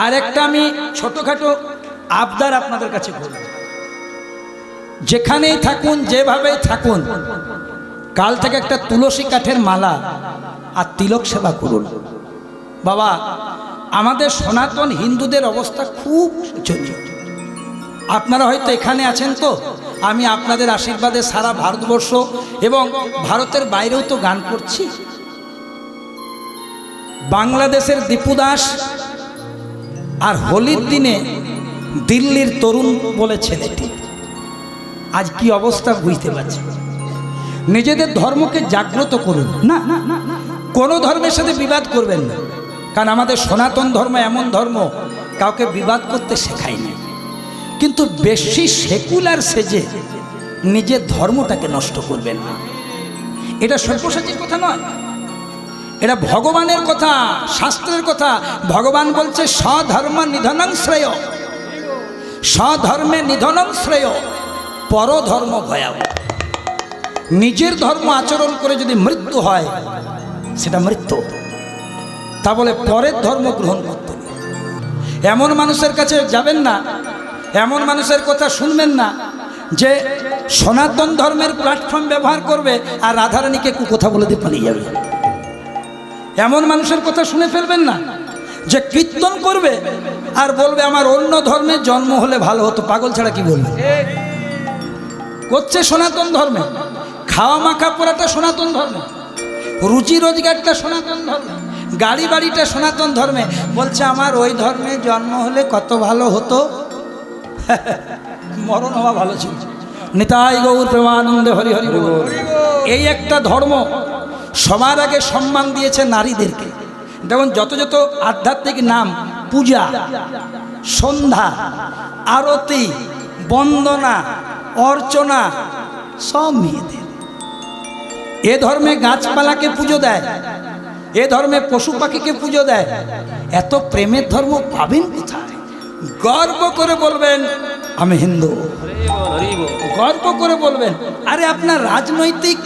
আর একটা আমি ছোটখাটো আবদার আপনাদের কাছে করব, যেখানেই থাকুন যেভাবেই থাকুন কাল থেকে একটা তুলসী কাঠের মালা আর তিলক সেবা করুন। বাবা, আমাদের সনাতন হিন্দুদের অবস্থা খুব শোচনীয়। আপনারা হয়তো এখানে আছেন, তো আমি আপনাদের আশীর্বাদে সারা ভারতবর্ষ এবং ভারতের বাইরেও তো গান করছি। বাংলাদেশের দীপু দাস আর হোলির দিনে দিল্লির তরুণ বলে ছেলেটি আজ কি অবস্থা বুঝতে পারছে। নিজেদের ধর্মকে জাগ্রত করুন, না কোনো ধর্মের সাথে বিবাদ করবেন না, কারণ আমাদের সনাতন ধর্ম এমন ধর্ম কাউকে বিবাদ করতে শেখায়নি। কিন্তু বেশি সেকুলার সেজে নিজের ধর্মটাকে নষ্ট করবেন না। এটা সব্যসাচীর কথা নয়, এটা ভগবানের কথা, শাস্ত্রের কথা। ভগবান বলছে স্বধর্ম নিধনং শ্রেয়, স্বধর্মে নিধনং শ্রেয়, পরধর্ম ভয়াবহ। নিজের ধর্ম আচরণ করে যদি মৃত্যু হয় সেটা মৃত্যু, তা বলে পরের ধর্ম গ্রহণ করতে নেই। এমন মানুষের কাছে যাবেন না, এমন মানুষের কথা শুনবেন না যে সনাতন ধর্মের প্ল্যাটফর্ম ব্যবহার করবে আর রাধারানীকে কথা বলে দিয়ে পালিয়ে যাবে। এমন মানুষের কথা শুনে ফেলবেন না যে কীর্তন করবে আর বলবে আমার অন্য ধর্মের জন্ম হলে ভালো হতো। পাগল ছাড়া কি বলবে? করছে সনাতন ধর্মে, খাওয়া মাখা পড়াটা সনাতন ধর্মে, রুজি রোজগারটা সনাতন ধর্মে, গাড়ি বাড়িটা সনাতন ধর্মে। বলছে আমার ওই ধর্মে জন্ম হলে কত ভালো হতো, মরণ হওয়া ভালো ছিল। নিতাই গৌর প্রেমানন্দে হরি হরি বল। এই একটা ধর্ম সবার আগে সম্মান দিয়েছে নারীদেরকে। দেখুন যত যত আধ্যাত্মিক নাম, পূজা, সন্ধ্যা, আরতি, বন্দনা, অর্চনা সব মেয়েদের। এ ধর্মে গাছপালাকে পুজো দেয়, এ ধর্মে পশু পাখিকে পুজো দেয়। এত প্রেমের ধর্ম পাবেন কোথায়? গর্ব করে বলবেন আমি হিন্দু, গর্ব করে বলবেন। আরে আপনার রাজনৈতিক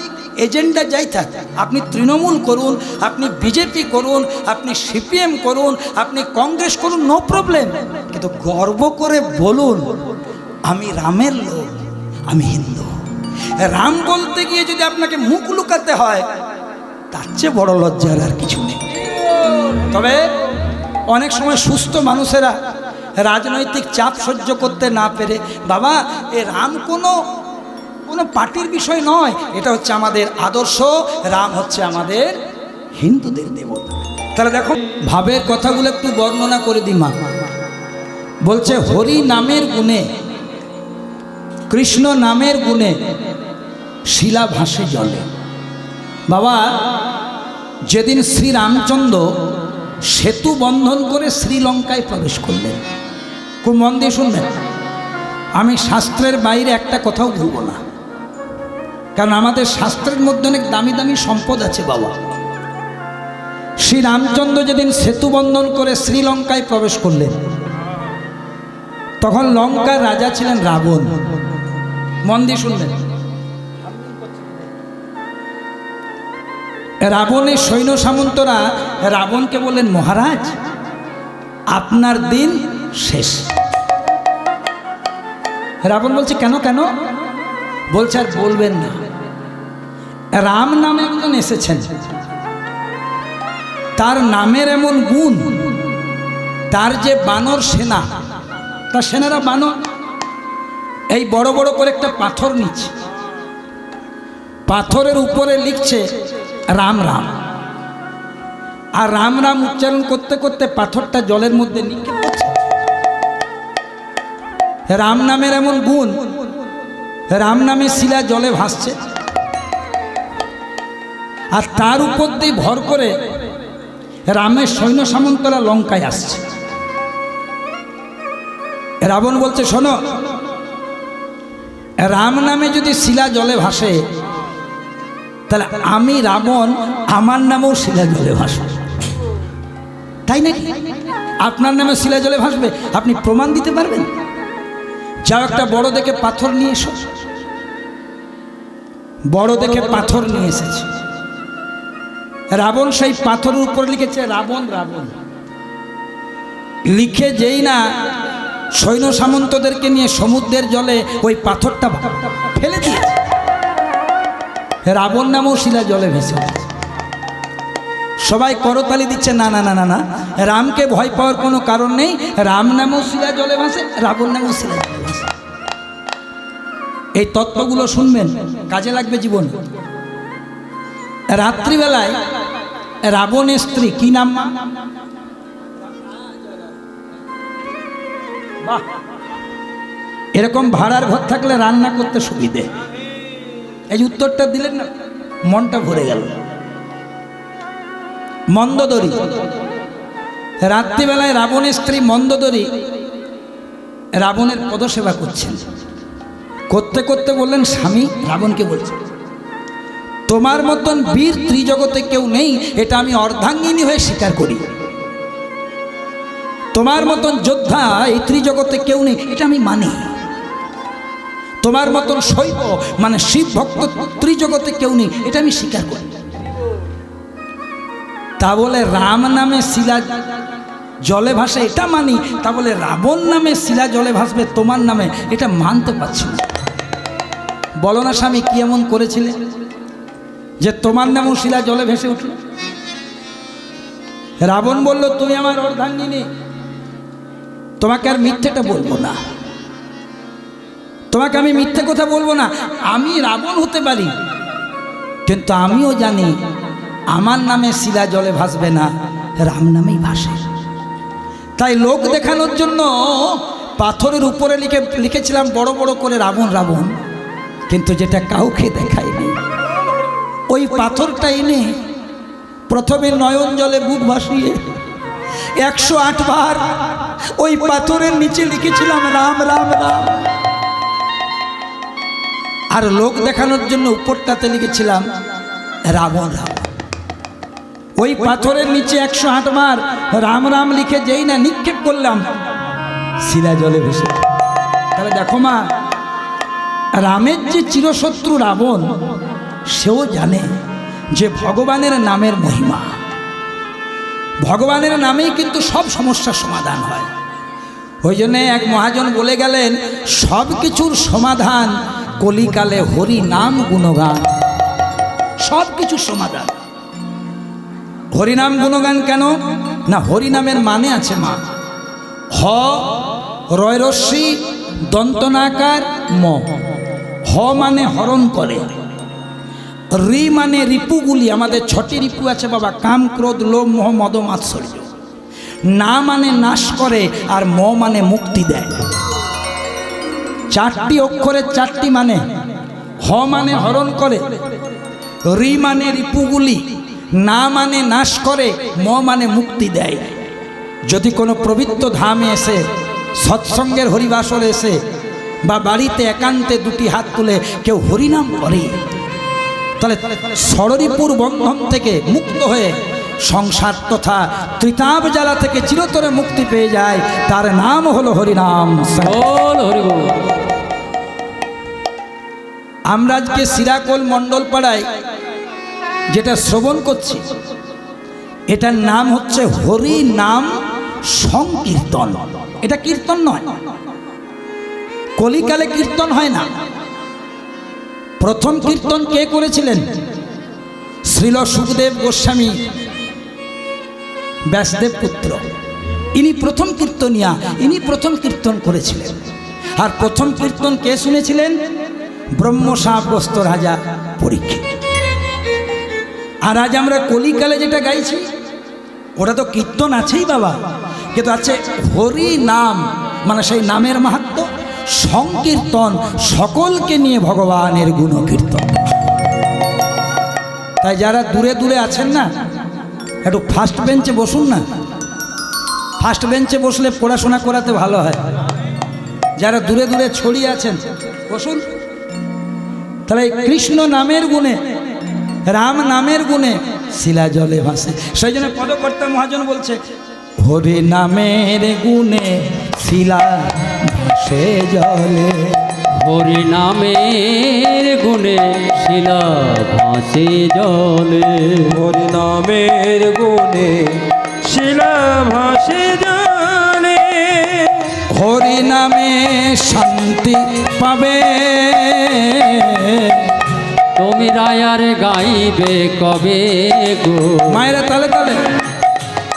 এজেন্ডা যাই থাক, আপনি তৃণমূল করুন, আপনি বিজেপি করুন, আপনি সিপিএম করুন, আপনি কংগ্রেস করুন, নো প্রবলেম। কিন্তু গর্ব করে বলুন আমি রামের লোক, আমি হিন্দু। রাম বলতে গিয়ে যদি আপনাকে মুখ লুকাতে হয় তার চেয়ে বড় লজ্জার আর কিছু নেই। তবে অনেক সময় সুস্থ মানুষেরা রাজনৈতিক চাপ সহ্য করতে না পেরে, বাবা এ রাম কোনো পার্টির বিষয় নয়, এটা হচ্ছে আমাদের আদর্শ, রাম হচ্ছে আমাদের হিন্দুদের দেবতা। তাহলে দেখো ভাবের কথাগুলো একটু বর্ণনা করে দিই। মা বলছে হরি নামের গুণে, কৃষ্ণ নামের গুণে শিলা ভাসে জলে। বাবা যেদিন শ্রীরামচন্দ্র সেতু বন্ধন করে শ্রীলঙ্কায় প্রবেশ করলেন, খুব মন দিয়ে শুনবেন, আমি শাস্ত্রের বাইরে একটা কথাও বলবো না, কারণ আমাদের শাস্ত্রের মধ্যে অনেক দামি দামি সম্পদ আছে। বাবা শ্রীরামচন্দ্র যেদিন সেতু বন্ধন করে শ্রীলঙ্কায় প্রবেশ করলেন, তখন লঙ্কার রাজা ছিলেন রাবণ। মন দিয়ে শুনবেন, রাবণের সৈন্য সামন্তরা রাবণকে বললেন মহারাজ আপনার দিন শেষ। রাবণ বলছে কেন কেন? বলছে আর বলবেন না, রাম নামে একজন এসেছেন, তার নামের এমন গুণ, তার যে বানর সেনা, তার সেনারা বানর, এই বড় বড় করে একটা পাথর নিচ্ছে, পাথরের উপরে লিখছে রাম রাম, আর রাম রাম উচ্চারণ করতে করতে পাথরটা জলের মধ্যে নিক্ষেপ করছে। রাম নামের এমন গুণ, রাম নামের শিলা জলে ভাসছে, আর তার উপর দিয়ে ভর করে রামের সৈন্য সামন্তরা লঙ্কায় আসছে। রাবণ বলছে শোনো, রাম নামে যদি শিলা জলে ভাসে তাহলে আমি রাবণ আমার নামেও শিলা জলে ভাসবে, তাই নাকি? আপনার নামে শিলা জলে ভাসবে, আপনি প্রমাণ দিতে পারবেন? যাও একটা বড় দেখে পাথর নিয়ে এসো। বড় দেখে পাথর নিয়ে এসেছে। রাবণ সেই পাথরের উপর লিখেছে রাবণ রাবণ। লিখে যেই না সৈন্য সামন্তদেরকে নিয়ে সমুদ্রের জলে ওই পাথরটা ফেলে দিয়েছে, রাবণ নামও শিলা জলে ভেসে উঠেছে। সবাই করতালি দিচ্ছে, না না না না না, রামকে ভয় পাওয়ার কোনো কারণ নেই, রাম নামও শিলা জলে ভাসে, রাবণ নামও শিলা জলে ভাসে। এই তত্ত্বগুলো শুনবেন, কাজে লাগবে জীবন। রাত্রিবেলায় রাবণের স্ত্রী, কি নাম মা? বাহ, এরকম ভাড়ার ঘর থাকলে রান্না করতে সুবিধে। এই যে উত্তরটা দিলেন না, মনটা ভরে গেল। মন্দোদরী, রাত্রিবেলায় রাবণের স্ত্রী মন্দোদরী রাবণের পদসেবা করছেন। করতে করতে বললেন, স্বামী, রাবণকে বলছেন, তোমার মতন বীর ত্রিজগতে কেউ নেই, এটা আমি অর্ধাঙ্গিনী হয়ে স্বীকার করি। তোমার মতন যোদ্ধা এই ত্রিজগতে কেউ নেই, এটা আমি মানি। তোমার মতন শৈব মানে শিব ভক্ত ত্রিজগতে কেউ নেই, এটা আমি স্বীকার করি। তা বলে রাম নামে শিলা জলে ভাসে এটা মানি, তা বলে রাবণ নামে শিলা জলে ভাসবে তোমার নামে, এটা মানতে পারছি না। বলো না স্বামী, কি এমন করেছিলে যে তোমার নামও শিলা জলে ভেসে উঠল? রাবণ বলল, তুমি আমার অর্ধাঙ্গিনী, তোমাকে আর মিথ্যেটা বলবো না, তোমাকে আমি মিথ্যে কথা বলবো না। আমি রাবণ হতে পারি, কিন্তু আমিও জানি আমার নামে শিলা জলে ভাসবে না, রাম নামেই ভাসে। তাই লোক দেখানোর জন্য পাথরের উপরে লিখেছিলাম বড় বড় করে রাবণ রাবণ, কিন্তু যেটা কাউকে দেখায়নি, ওই পাথরটা এনে প্রথমে নয়ন জলে বুক ভাসিয়ে 108 বার ওই পাথরের নিচে লিখেছিলাম রাম রাম রাম। আর লোক দেখানোর জন্য উপরটাতে লিখেছিলাম রাবণ রাবণ। ওই পাথরের নিচে 108 বার রাম রাম লিখে যেই না নিক্ষেপ করলাম, শিলা জলে ভেসে। তাহলে দেখো মা, রামের যে চিরশত্রু রাবণ, সেও জানে যে ভগবানের নামের মহিমা। ভগবানের নামেই কিন্তু সব সমস্যার সমাধান হয়। ওই জন্যে এক মহাজন বলে গেলেন, সব কিছুর সমাধান কলিকালে হরি নাম গুণগান। সব কিছুর সমাধান হরিনাম গুণগান। কেন না, হরিনামের মানে আছে মা, হ রয়রস্যি দন্তনাকার ম। হ মানে হরণ করে, রি মানে রিপুগুলি, আমাদের 6টি রিপু আছে বাবা, কাম ক্রোধ লোভ মোহ মদ মাৎসর্য। না মানে নাশ করে, আর ম মানে মুক্তি দেয়। 4টি অক্ষরের 4টি মানে। হ মানে হরণ করে, রি মানে রিপুগুলি, না মানে নাশ করে, ম মানে মুক্তি দেয়। যদি কোনো পবিত্র ধামে এসে, সৎসঙ্গের হরিবাসরে এসে, বা বাড়িতে একান্তে 2টি হাত তুলে কেউ হরিনাম করে, তাহলে ষড়রিপুর বন্ধন থেকে মুক্ত হয়ে সংসার তথা ত্রিতাপ জ্বালা থেকে চিরতরে মুক্তি পেয়ে যায়। তার নাম হলো হরিনাম। আমরা আজকে সিরাকোল মণ্ডলপাড়ায় যেটা শ্রবণ করছি, এটার নাম হচ্ছে হরি নাম সংকীর্তন। এটা কীর্তন নয়, কলিকালে কীর্তন হয় না। প্রথম কীর্তন কে করেছিলেন? শ্রীল সুখদেব গোস্বামী, ব্যাসদেব পুত্র। ইনি প্রথম কীর্তনিয়া, ইনি প্রথম কীর্তন করেছিলেন। আর প্রথম কীর্তন কে শুনেছিলেন? ব্রহ্মশাপগ্রস্ত রাজা পরীক্ষিত। আর আজ আমরা কলিকালে যেটা গাইছি, ওটা তো কীর্তন আছেই বাবা, কিন্তু আছে হরি নাম, মানে সেই নামের মাহাত্ম্য, সংকীর্তন, সকলকে নিয়ে ভগবানের গুণকীর্তন। তাই যারা দূরে দূরে আছেন না, একটু ফার্স্ট বেঞ্চে বসুন না। ফার্স্ট বেঞ্চে বসলে পড়াশোনা করাতে ভালো হয়। যারা দূরে দূরে ছড়িয়ে আছেন, বসুন। তাহলে কৃষ্ণ নামের গুণে, রাম নামের গুণে শিলা জলে ভাসে। সেই জন্য পদকর্তা মহাজন বলছে, হরি নামের গুণে শিলা ভাসে জলে। হরি নামের গুণে শিলা ভাসে জলে। হরি নামের গুণে শিলা ভাসে জলে। পাবে। তুমি রায়ার গাইবে কবে গো, মায়েরা তালে তালে।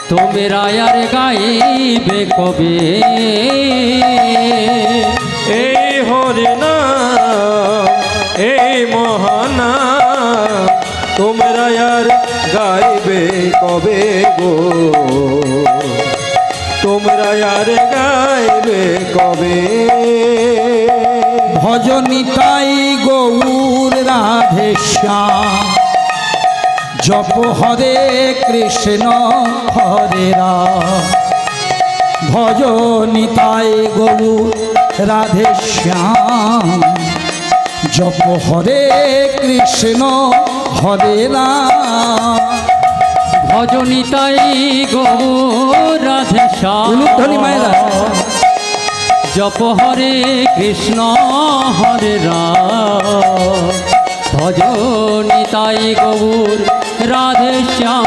তুমি রায়ার গাইবে কবে। এই হরিনাম এই মহানাম তোমরা আর গাইবে কবে গো, তোমরা আর গাইবে কবে। ভজনিতাই গৌর রাধে শ্যাম, জপ হরে কৃষ্ণ হরে রাম। ভজনিতাই গৌর রাধে শ্যাম, জপ হরে কৃষ্ণ হরে রাম। ভজনিতাই গৌর রাধে উলুধ্বনি মায়েরা। শ্যাম, জপ হরে কৃষ্ণ হরে রাম। ভজনিতাই গৌর রাধে শ্যাম,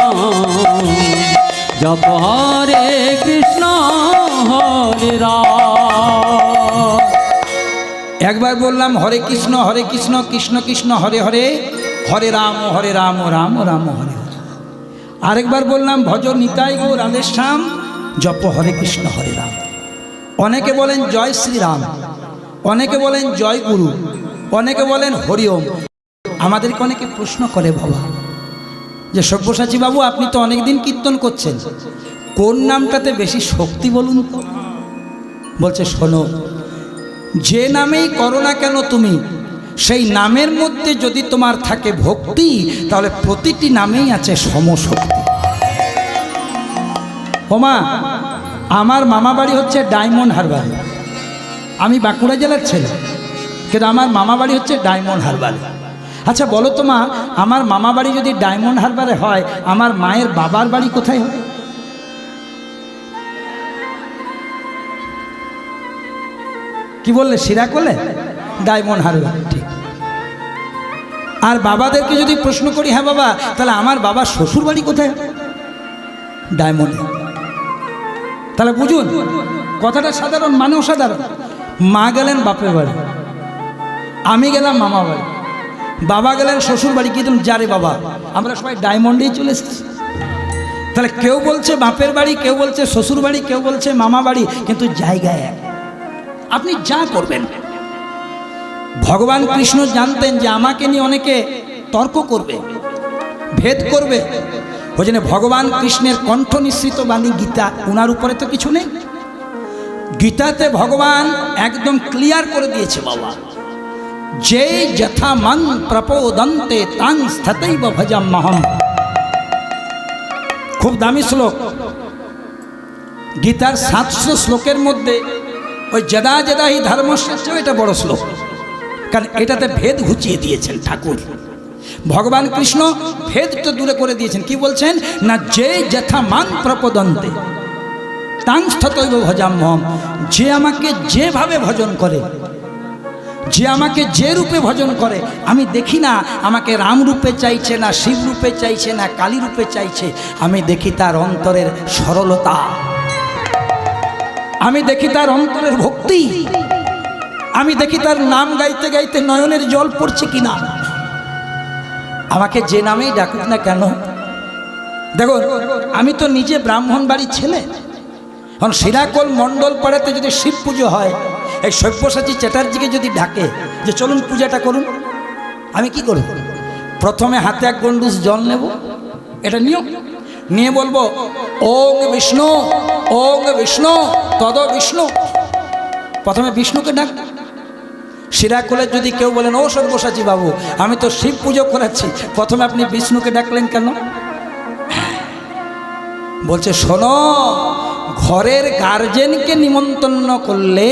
জপ হরে কৃষ্ণ হরে রাম। একবার বললাম হরে কৃষ্ণ কৃষ্ণ কৃষ্ণ হরে হরে, হরে রাম রাম রাম হরে হরে। আরেকবার বললাম ভজ নিতাই গো রাধেশ্যাম, জপ হরে কৃষ্ণ হরে রাম। অনেকে বলেন জয় শ্রীরাম, অনেকে বলেন জয় গুরু, অনেকে বলেন হরি ওম। আমাদেরকে অনেকে প্রশ্ন করে বাবা যে সব্যসাচী বাবু আপনি তো অনেকদিন কীর্তন করছেন, কোন নামটাতে বেশি শক্তি বলুন তো? বলছে শোনো, যে নামেই করো না কেন তুমি, সেই নামের মধ্যে যদি তোমার থাকে ভক্তি, তাহলে প্রতিটি নামেই আছে সমশক্তি। ওমা, আমার মামা বাড়ি হচ্ছে ডায়মন্ড হারবারে, আমি বাঁকুড়া জেলার ছেলে, কিন্তু আমার মামা বাড়ি হচ্ছে ডায়মন্ড হারবারে। আচ্ছা বলো তো মা, আমার মামা বাড়ি যদি ডায়মন্ড হারবারে হয়, আমার মায়ের বাবার বাড়ি কোথায় হয়? কি বললে? সিরাকলে? ডায়মন্ড হারবার, ঠিক। আর বাবাদেরকে যদি প্রশ্ন করি, হ্যাঁ বাবা তাহলে আমার বাবার শ্বশুর বাড়ি কোথায়? ডায়মন্ডে। তাহলে বুঝুন কথাটা সাধারণ, মানেও সাধারণ। মা গেলেন বাপের বাড়ি, আমি গেলাম মামা বাড়ি, বাবা গেলেন শ্বশুর বাড়ি, কিন্তু যারে বাবা আমরা সবাই ডায়মন্ডেই চলে এসেছি। তাহলে কেউ বলছে বাপের বাড়ি, কেউ বলছে শ্বশুর বাড়ি, কেউ বলছে মামা বাড়ি, কিন্তু জায়গায় এক। আপনি যা করবেন। ভগবান কৃষ্ণ জানতেন যে আমাকে নিয়ে অনেকে তর্ক করবে, ভেদ করবে, ওই জন্য ভগবান কৃষ্ণের কণ্ঠ নিঃসৃত বাণী গীতা, ওনার উপরে তো কিছু নেই। গীতাতে ভগবান একদম ক্লিয়ার করে দিয়েছে বাবা, যে যথা মন প্রপোদন্তে তাং স্থতৈব ভজাম্যহম। খুব দামি শ্লোক, গীতার 700 শ্লোকের মধ্যে ওই যদা যদা হি ধর্মশ্রেষ্ঠ, এটা বড় শ্লোক, কারণ এটাতে ভেদ ঘুচিয়ে দিয়েছেন ঠাকুর। ভগবান কৃষ্ণ ভেদটা দূরে করে দিয়েছেন। কি বলছেন না, যে যথা মান প্রপদন্তে তাং স্থতৈব ভজাম্যহম। যে আমাকে যেভাবে ভজন করে, যে আমাকে যে রূপে ভজন করে, আমি দেখি না আমাকে রাম রূপে চাইছে, না শিব রূপে চাইছে, না কালী রূপে চাইছে, আমি দেখি তার অন্তরের সরলতা, আমি দেখি তার অন্তরের ভক্তি, আমি দেখি তার নাম গাইতে গাইতে নয়নের জল পড়ছে কিনা। আমাকে যে নামেই ডাকুক না কেন, দেখো আমি তো নিজে ব্রাহ্মণ বাড়ির ছেলে। এখন শিরাকোল মণ্ডল পাড়াতে যদি শিব পুজো হয়, এই সব্যসাচী চ্যাটার্জিকে যদি ডাকে যে চলুন পূজাটা করুন, আমি কি করব? প্রথমে হাতে এক গন্ডুস জল নেব, এটা নিয়ম, নিয়ে বলবো ওং বিষ্ণু তদ বিষ্ণু। প্রথমে বিষ্ণুকে ডাক। শিরাকোলে যদি কেউ বলেন ও সব্যসাচী বাবু আমি তো শিব পুজো করাচ্ছি, প্রথমে আপনি বিষ্ণুকে ডাকলেন কেন? বলছে শোনো, ঘরের গার্জেনকে নিমন্ত্রণ করলে,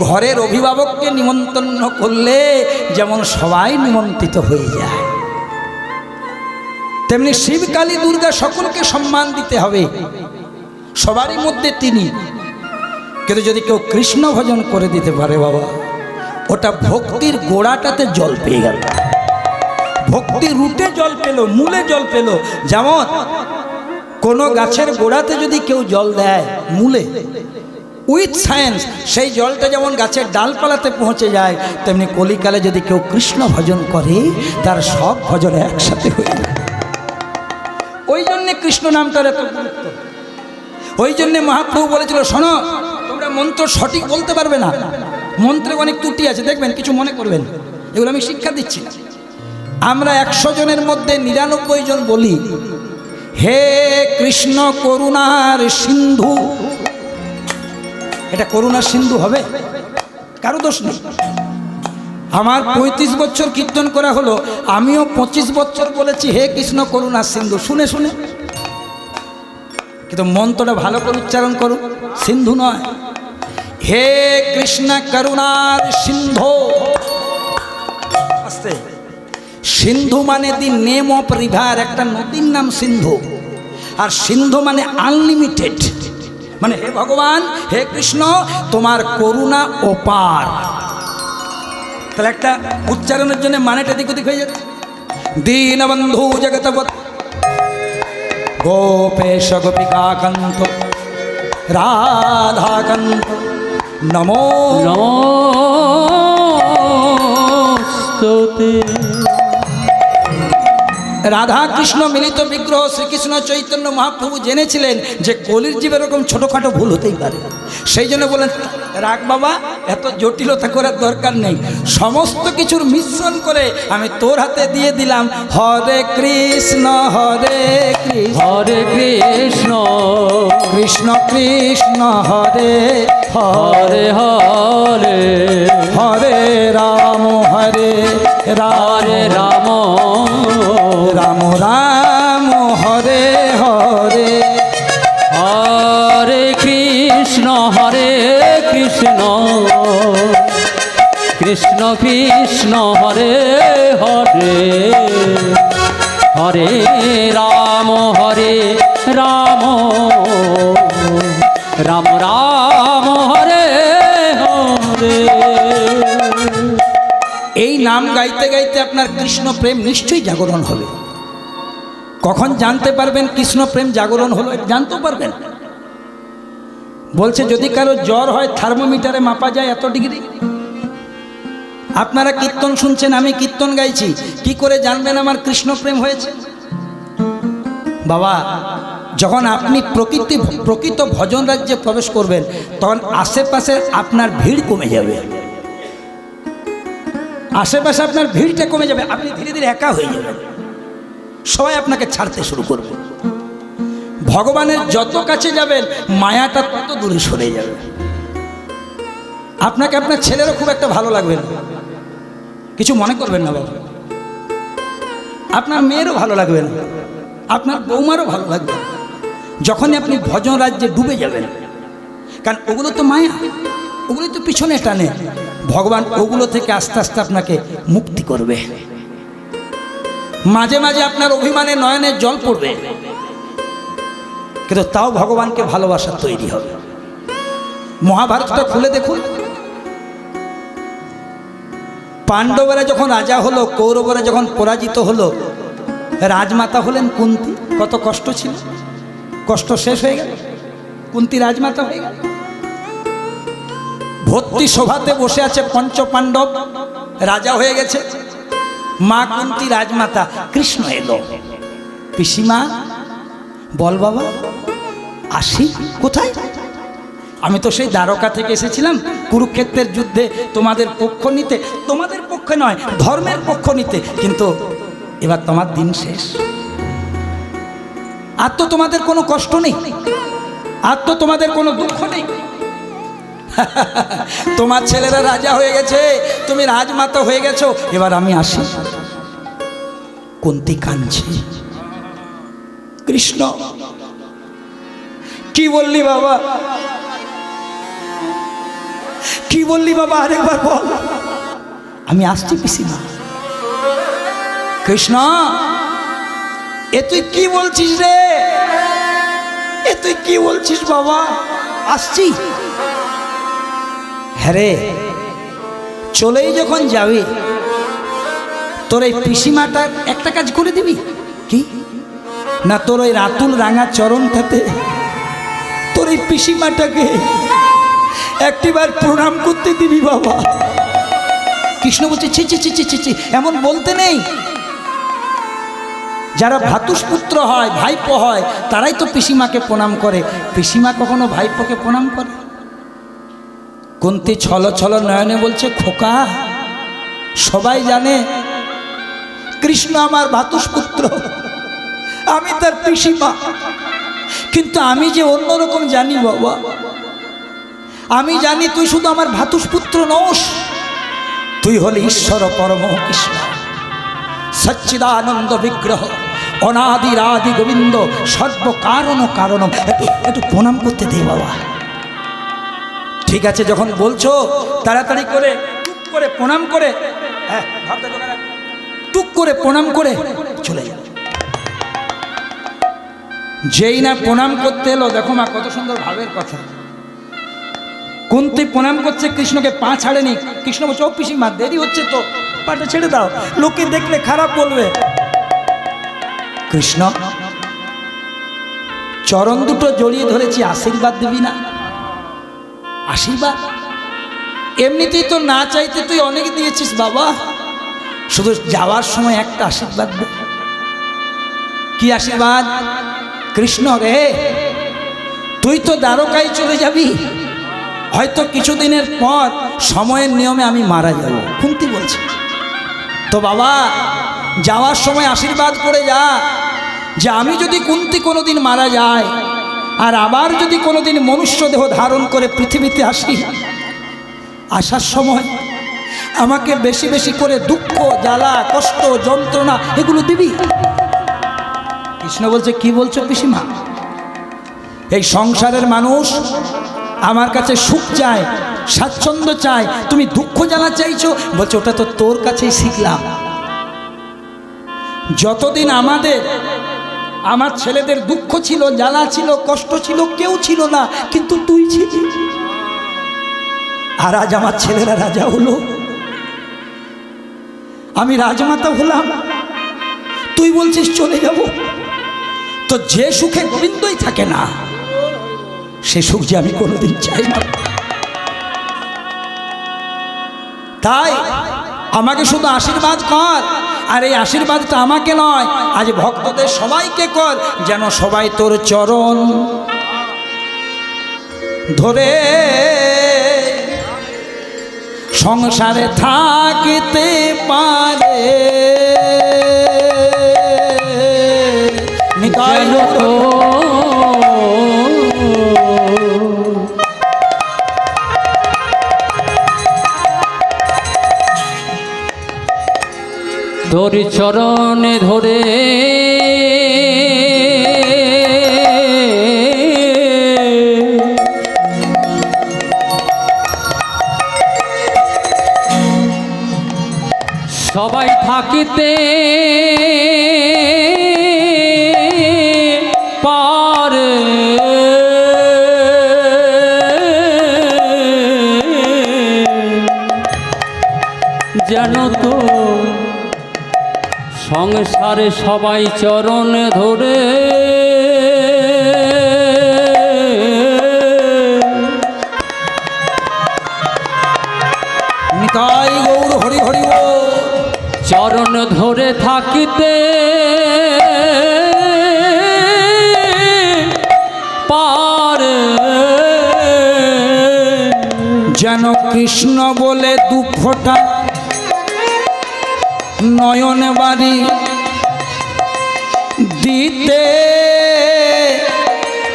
ঘরের অভিভাবককে নিমন্ত্রণ করলে যেমন সবাই নিমন্ত্রিত হয়ে যায়, তেমনি শিব কালী দুর্গা সকলকে সম্মান দিতে হবে, সবারই মধ্যে তিনি। কিন্তু যদি কেউ কৃষ্ণ ভজন করে দিতে পারে বাবা, ওটা ভক্তির গোড়াটাতে জল পেয়ে গেল, ভক্তি রুটে জল পেল, মূলে জল পেল। যেমন কোনো গাছের গোড়াতে যদি কেউ জল দেয় মূলে, উইথ সায়েন্স সেই জলটা যেমন গাছের ডালপালাতে পৌঁছে যায়, তেমনি কলিকালে যদি কেউ কৃষ্ণ ভজন করে তার সব ভজন একসাথে হয়ে যায়। ওই জন্যে কৃষ্ণ নামটার এত গুরুত্ব। ওই জন্যে মহাপ্রভু বলেছিল, শোনো তোমরা মন্ত্র সঠিক বলতে পারবে না, মন্ত্রে অনেক ত্রুটি আছে, দেখবেন কিছু মনে করবেন, এগুলো আমি শিক্ষা দিচ্ছি না। আমরা 100 জনের মধ্যে 99 জন বলি, হে কৃষ্ণ করুণার সিন্ধু। এটা করুণার সিন্ধু হবে? কারো দোষ নেই। আমার 35 বছর কীর্তন করা হলো, আমিও 25 বছর বলেছি হে কৃষ্ণ করুণার সিন্ধু, শুনে শুনে। কিন্তু মন্ত্রটা ভালো করে উচ্চারণ করুন, সিন্ধু নয়, হে কৃষ্ণ করুণার সিন্ধু। আস্তে। সিন্ধু মানে দি নেম অফ রিভার, একটা নদীর নাম সিন্ধু। আর সিন্ধু মানে আনলিমিটেড, মানে হে ভগবান, হে কৃষ্ণ, তোমার করুণা অপার। তাহলে একটা উচ্চারণের জন্য মানেটা দিক ওদিক হয়ে যাচ্ছে। দীনবন্ধু জগৎপত গোপেশ গোপিকাকান্ত রাধাকান্ত নমো নমস্তুতে। রাধা কৃষ্ণ মিলিত বিগ্রহ শ্রীকৃষ্ণ চৈতন্য মহাপ্রভু জেনেছিলেন যে কলির জীব এরকম ছোটোখাটো ভুল হতেই পারে। সেই জন্য বলেন, রাখ বাবা, এত জটিলতা করার দরকার নেই, সমস্ত কিছুর মিশ্রণ করে আমি তোর হাতে দিয়ে দিলাম। হরে কৃষ্ণ হরে কৃষ্ণ হরে কৃষ্ণ কৃষ্ণ কৃষ্ণ হরে হরে হরে হরে রাম হরে হরে রাম রাম রাম হরে হরে হরে কৃষ্ণ কৃষ্ণ কৃষ্ণ হরে হরে হরে রাম রাম রাম হরে হরে। এই নাম গাইতে গাইতে আপনার কৃষ্ণ প্রেম নিশ্চয়ই জাগরণ হবে। কখন জানতে পারবেন কৃষ্ণ প্রেম জাগরণ হলো? জানতেও পারবেন। বলছে যদি কারো জ্বর হয় থার্মোমিটারে মাপা যায় এত ডিগ্রি। আপনারা কীর্তন শুনছেন, আমি কীর্তন গাইছি, কি করে জানবেন আমার কৃষ্ণ প্রেম হয়েছে? বাবা, যখন আপনি প্রকৃত ভজন রাজ্যে প্রবেশ করবেন, তখন আশেপাশে আপনার ভিড় কমে যাবে। আশেপাশে আপনার ভিড়টা কমে যাবে, আপনি ধীরে ধীরে একা হয়ে যাবেন, সবাই আপনাকে ছাড়তে শুরু করবে। ভগবানের যত কাছে যাবেন মায়াটা তত দূরে সরে যাবে। আপনাকে আপনার ছেলেরও খুব একটা ভালো লাগবে না, কিছু মনে করবেন না বাবা। আপনার মেয়েরও ভালো লাগবে না, আপনার বৌমারও ভালো লাগবে না, যখনই আপনি ভজন রাজ্যে ডুবে যাবেন। কারণ ওগুলো তো মায়া, ওগুলো তো পিছনে টানে। ভগবান ওগুলো থেকে আস্তে আস্তে আপনাকে মুক্তি করবে। মাঝে মাঝে আপনার অভিমানে নয়নে জল পড়বে, কিন্তু তাও ভগবানকে ভালোবাসা তৈরি হবে। মহাভারতটা খুলে দেখুন, পাণ্ডবরা যখন রাজা হলো, কৌরবরা যখন পরাজিত হলো, রাজমাতা হলেন কুন্তী। কত কষ্ট ছিল, কষ্ট শেষ হয়ে গেল, কুন্তী রাজমাতা হয়ে গেল। ভর্তি সভাতে বসে আছে পঞ্চ পাণ্ডব, রাজা হয়ে গেছে। মা কুন্তী রাজমাতা, কৃষ্ণ এলো। পিসিমা বল বাবা, আসি কোথায়? আমি তো সেই দ্বারকা থেকে এসেছিলাম কুরুক্ষেত্রের যুদ্ধে তোমাদের পক্ষ নিতে, তোমাদের পক্ষে নয় ধর্মের পক্ষ নিতে, কিন্তু এবার তোমার দিন শেষ। আর তো তোমাদের কোনো কষ্ট নেই, আর তো তোমাদের কোনো দুঃখ নেই। তোমার ছেলেরা রাজা হয়ে গেছে, তুমি রাজমাতা হয়ে গেছো, এবার আমি আসি। কুন্তী কাঁদছে। কৃষ্ণ কি বললি বাবা, কি বললি বাবা, আরেকবার বল। আমি আসছি পিসিমা। কৃষ্ণ এ তুই কি বলছিস রে, এ তুই কি বলছিস বাবা? আসছি। হ্যাঁ রে, চলেই যখন যাবি তোর এই পিসিমাটার একটা কাজ করে দিবি। কি না, তোর ওই রাতুল রাঙা চরণটাতে তোর এই পিসিমাটাকে একটিবার প্রণাম করতে দিবি বাবা। কৃষ্ণ বলছে ছি ছি ছি ছি ছি ছি, এমন বলতে নেই। যারা ভ্রাতুষ্পুত্র হয়, ভাইপো হয়, তারাই তো পিসিমাকে প্রণাম করে। পিসিমা কখনো ভাইপোকে প্রণাম করে? কুন্তী ছল ছল নয়নে বলছে, খোকা সবাই জানে কৃষ্ণ আমার ভ্রাতুষ্পুত্র, আমি তার পিসিমা, কিন্তু আমি যে অন্যরকম জানি বাবা। আমি জানি তুই শুধু আমার ভ্রাতুষ্পুত্র নস, তুই হলে ঈশ্বর পরম কৃষ্ণ, সচ্চিদানন্দ বিগ্রহ, অনাদির আদি গোবিন্দ, সর্ব কারণ কারণম। একটু প্রণাম করতে দে বাবা। ঠিক আছে, যখন বলছো তাড়াতাড়ি করে টুক করে প্রণাম করে, হ্যাঁ টুক করে প্রণাম করে চলে যাও। যেই না প্রণাম করতে এলো, দেখো মা কত সুন্দর ভাবের কথা। কুন্তী প্রণাম করছে কৃষ্ণকে, পা ছাড়েনি। কৃষ্ণ বলছে, ও পিসিমা দেরি হচ্ছে তো, পাটা ছেড়ে দাও, লোকে দেখলে খারাপ বলবে। কৃষ্ণ চরণ দুটো জড়িয়ে ধরেছি, আশীর্বাদ দিবি না? আশীর্বাদ এমনিতেই তো না চাইতে তুই অনেক দিয়েছিস বাবা, শুধু যাওয়ার সময় একটা আশীর্বাদ দে। কি আশীর্বাদ? কৃষ্ণ রে, তুই তো দ্বারকায় চলে যাবি, হয়তো কিছুদিনের পর সময়ের নিয়মে আমি মারা যাব। কুন্তী বলছে, তো বাবা যাওয়ার সময় আশীর্বাদ করে যা যে আমি যদি কুন্তী কোনোদিন মারা যায় আর আবার যদি কোনোদিন মনুষ্য দেহ ধারণ করে পৃথিবীতে আসি, আসার সময় আমাকে বেশি বেশি করে দুঃখ, জ্বালা, কষ্ট, যন্ত্রণা এগুলো দিবি। কৃষ্ণ বলছে, কি বলছো পিসিমা? এই সংসারের মানুষ আমার কাছে সুখ চায়, স্বাচ্ছন্দ্য চায়, তুমি দুঃখ জ্বালা চাইছো? বলছে, ওটা তো তোর কাছেই শিখলাম। যতদিন আমার ছেলেদের দুঃখ ছিল, জ্বালা ছিল, কষ্ট ছিল, কেউ ছিল না, কিন্তু তুই ছিলি। আর আজ আমার ছেলেরা রাজা হলো, আমি রাজমাতা হলাম, তুই বলছিস চলে যাব। তো যে সুখে গোবিন্দই থাকে না, সে সুখ যে আমি কোনোদিন চাই না। তাই আমাকে শুধু আশীর্বাদ কর, আর এই আশীর্বাদটা আমাকে নয়, আজ ভক্তদের সবাইকে কর, যেন সবাই তোর চরণ ধরে সংসারে থাকতে পারে। নিতাই তোর চরণে ধরে সবাই থাকিতে পারে, যেন তো সংসারে সবাই চরণ ধরে নিতাই গৌর হরি হরি বল। চরণ ধরে থাকিতে পারে, যেন কৃষ্ণ বলে দু ফোঁটা নয়ন বাড়ি দিতে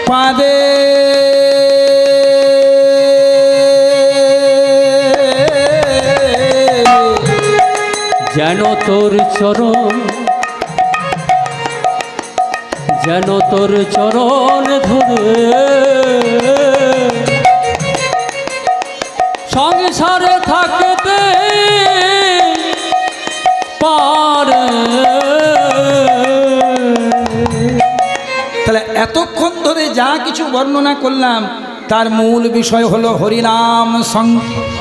পারে। যেন তোর চরণ, যেন তোর চরণ ধরে সংসারে থাকতে পারে। তাহলে এতক্ষণ ধরে যা কিছু বর্ণনা করলাম, তার মূল বিষয় হলো হরিনাম সংকীর্তন।